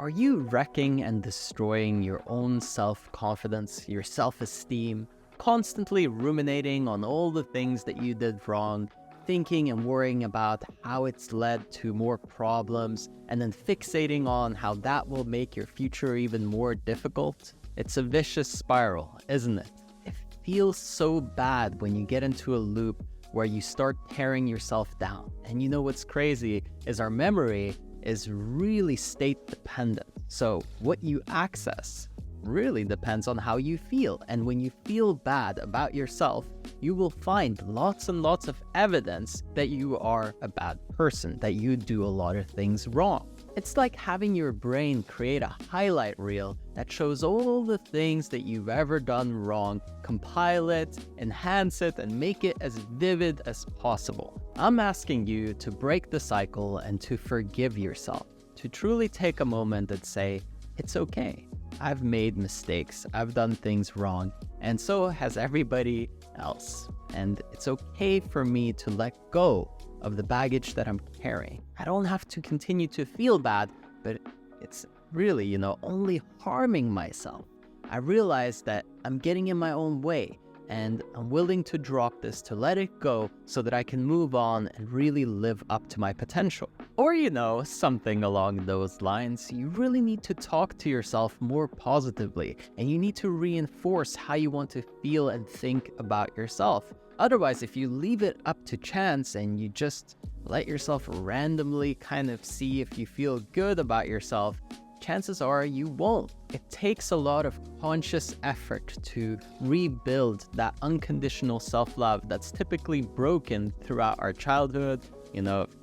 Are you wrecking and destroying your own self-confidence, your self-esteem, constantly ruminating on all the things that you did wrong, thinking and worrying about how it's led to more problems, and then fixating on how that will make your future even more difficult? It's a vicious spiral, isn't it? It feels so bad when you get into a loop where you start tearing yourself down. And you know what's crazy is our memory is really state dependent. So what you access really depends on how you feel. And when you feel bad about yourself, you will find lots and lots of evidence that you are a bad person, that you do a lot of things wrong. It's like having your brain create a highlight reel that shows all the things that you've ever done wrong, compile it, enhance it, and make it as vivid as possible. I'm asking you to break the cycle and to forgive yourself, to truly take a moment and say, it's okay. I've made mistakes, I've done things wrong, and so has everybody else. And it's okay for me to let go of the baggage that I'm carrying. I don't have to continue to feel bad, but it's really, only harming myself. I realize that I'm getting in my own way, and I'm willing to drop this, to let it go, so that I can move on and really live up to my potential. Or, something along those lines. You really need to talk to yourself more positively, and you need to reinforce how you want to feel and think about yourself. Otherwise, if you leave it up to chance and you just let yourself randomly kind of see if you feel good about yourself, chances are you won't. It takes a lot of conscious effort to rebuild that unconditional self-love that's typically broken throughout our childhood,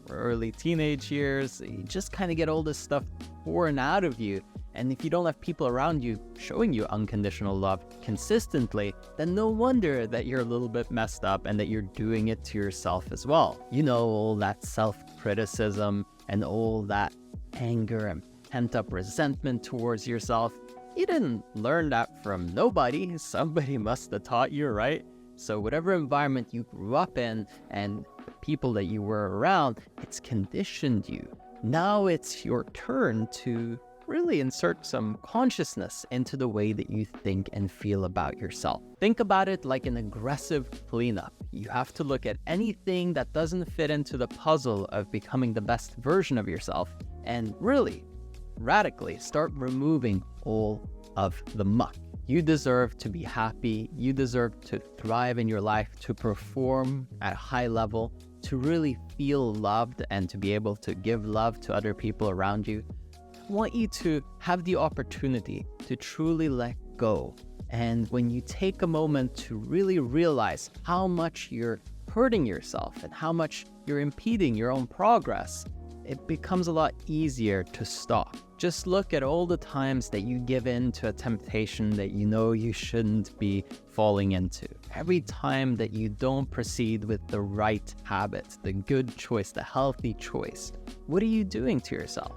early teenage years. You just kind of get all this stuff pouring out of you. And if you don't have people around you showing you unconditional love consistently, then no wonder that you're a little bit messed up and that you're doing it to yourself as well. All that self-criticism and all that anger and pent-up resentment towards yourself. You didn't learn that from nobody. Somebody must have taught you, right? So whatever environment you grew up in and the people that you were around, it's conditioned you. Now it's your turn to really insert some consciousness into the way that you think and feel about yourself. Think about it like an aggressive cleanup. You have to look at anything that doesn't fit into the puzzle of becoming the best version of yourself and really radically start removing all of the muck. You deserve to be happy. You deserve to thrive in your life, to perform at a high level, to really feel loved and to be able to give love to other people around you. I want you to have the opportunity to truly let go. And when you take a moment to really realize how much you're hurting yourself and how much you're impeding your own progress, it becomes a lot easier to stop. Just look at all the times that you give in to a temptation that you shouldn't be falling into. Every time that you don't proceed with the right habit, the good choice, the healthy choice, what are you doing to yourself?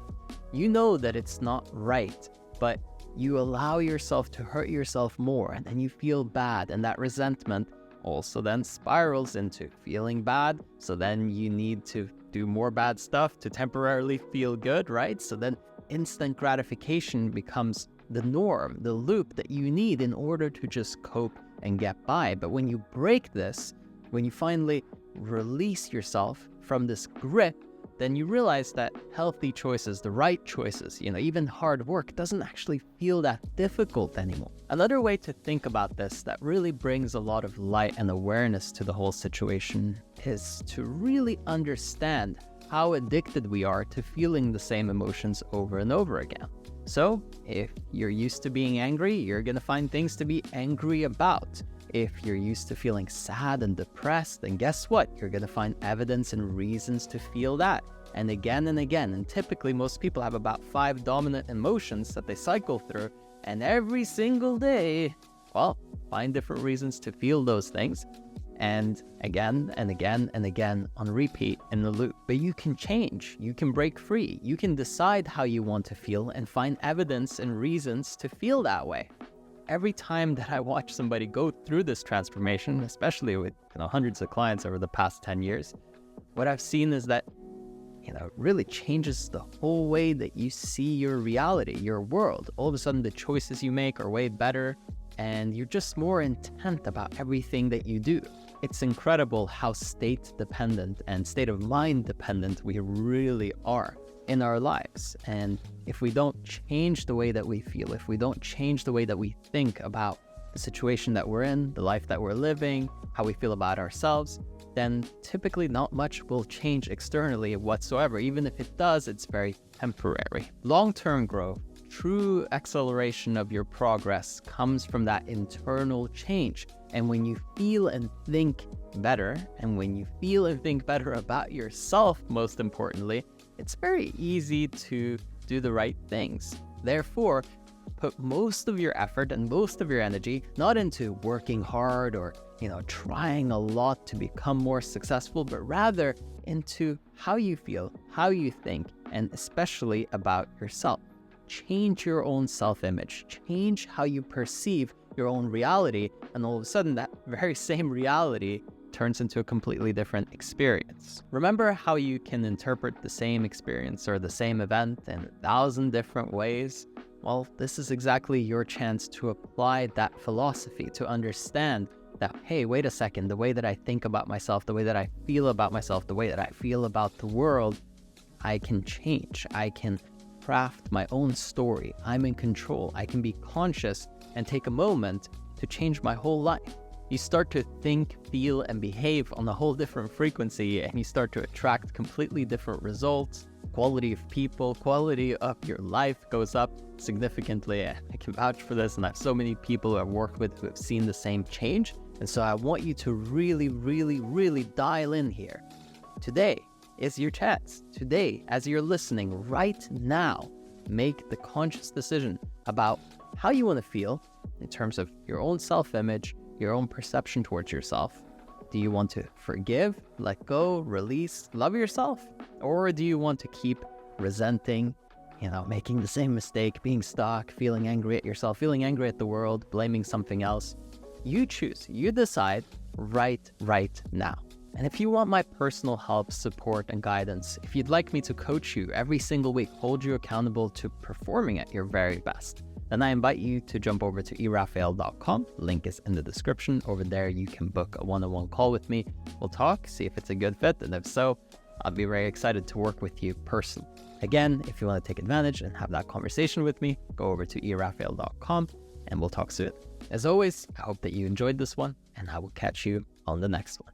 You know that it's not right, but you allow yourself to hurt yourself more, and then you feel bad, and that resentment also then spirals into feeling bad. So then you need to do more bad stuff to temporarily feel good, right? So then instant gratification becomes the norm, the loop that you need in order to just cope and get by. But when you break this, when you finally release yourself from this grip, then you realize that healthy choices, the right choices, even hard work doesn't actually feel that difficult anymore. Another way to think about this that really brings a lot of light and awareness to the whole situation is to really understand how addicted we are to feeling the same emotions over and over again. So if you're used to being angry, you're going to find things to be angry about. If you're used to feeling sad and depressed, then guess what? You're going to find evidence and reasons to feel that. And again and again. And typically most people have about 5 dominant emotions that they cycle through. And every single day, find different reasons to feel those things. And again and again and again on repeat in the loop. But you can change. You can break free. You can decide how you want to feel and find evidence and reasons to feel that way. Every time that I watch somebody go through this transformation, especially with hundreds of clients over the past 10 years, what I've seen is that really changes the whole way that you see your reality, your world. All of a sudden, the choices you make are way better, and you're just more intent about everything that you do. It's incredible how state dependent and state of mind dependent we really are in our lives. And if we don't change the way that we feel, if we don't change the way that we think about the situation that we're in, the life that we're living, how we feel about ourselves, then typically not much will change externally whatsoever. Even if it does, it's very temporary. Long-term growth, true acceleration of your progress comes from that internal change. And when you feel and think better, and when you feel and think better about yourself, most importantly, it's very easy to do the right things. Therefore, put most of your effort and most of your energy not into working hard or trying a lot to become more successful, but rather into how you feel, how you think, and especially about yourself. Change your own self-image, change how you perceive your own reality, and all of a sudden that very same reality turns into a completely different experience. Remember how you can interpret the same experience or the same event in 1,000 different ways? Well, this is exactly your chance to apply that philosophy, to understand that, hey, wait a second, the way that I think about myself, the way that I feel about myself, the way that I feel about the world, I can change. I can craft my own story. I'm in control. I can be conscious and take a moment to change my whole life. You start to think, feel, and behave on a whole different frequency, and you start to attract completely different results. Quality of people, quality of your life goes up significantly. I can vouch for this, and I have so many people who I've worked with who have seen the same change. And so I want you to really, really, really dial in here. Today is your chance. Today, as you're listening right now, make the conscious decision about how you want to feel in terms of your own self-image, your own perception towards yourself. Do you want to forgive, let go, release, love yourself? Or do you want to keep resenting, making the same mistake, being stuck, feeling angry at yourself, feeling angry at the world, blaming something else? You choose, you decide right now. And if you want my personal help, support, and guidance, if you'd like me to coach you every single week, hold you accountable to performing at your very best, then I invite you to jump over to erafael.com. Link is in the description. Over there, you can book a one-on-one call with me. We'll talk, see if it's a good fit, and if so, I'll be very excited to work with you personally. Again, if you want to take advantage and have that conversation with me, go over to erafael.com and we'll talk soon. As always, I hope that you enjoyed this one, and I will catch you on the next one.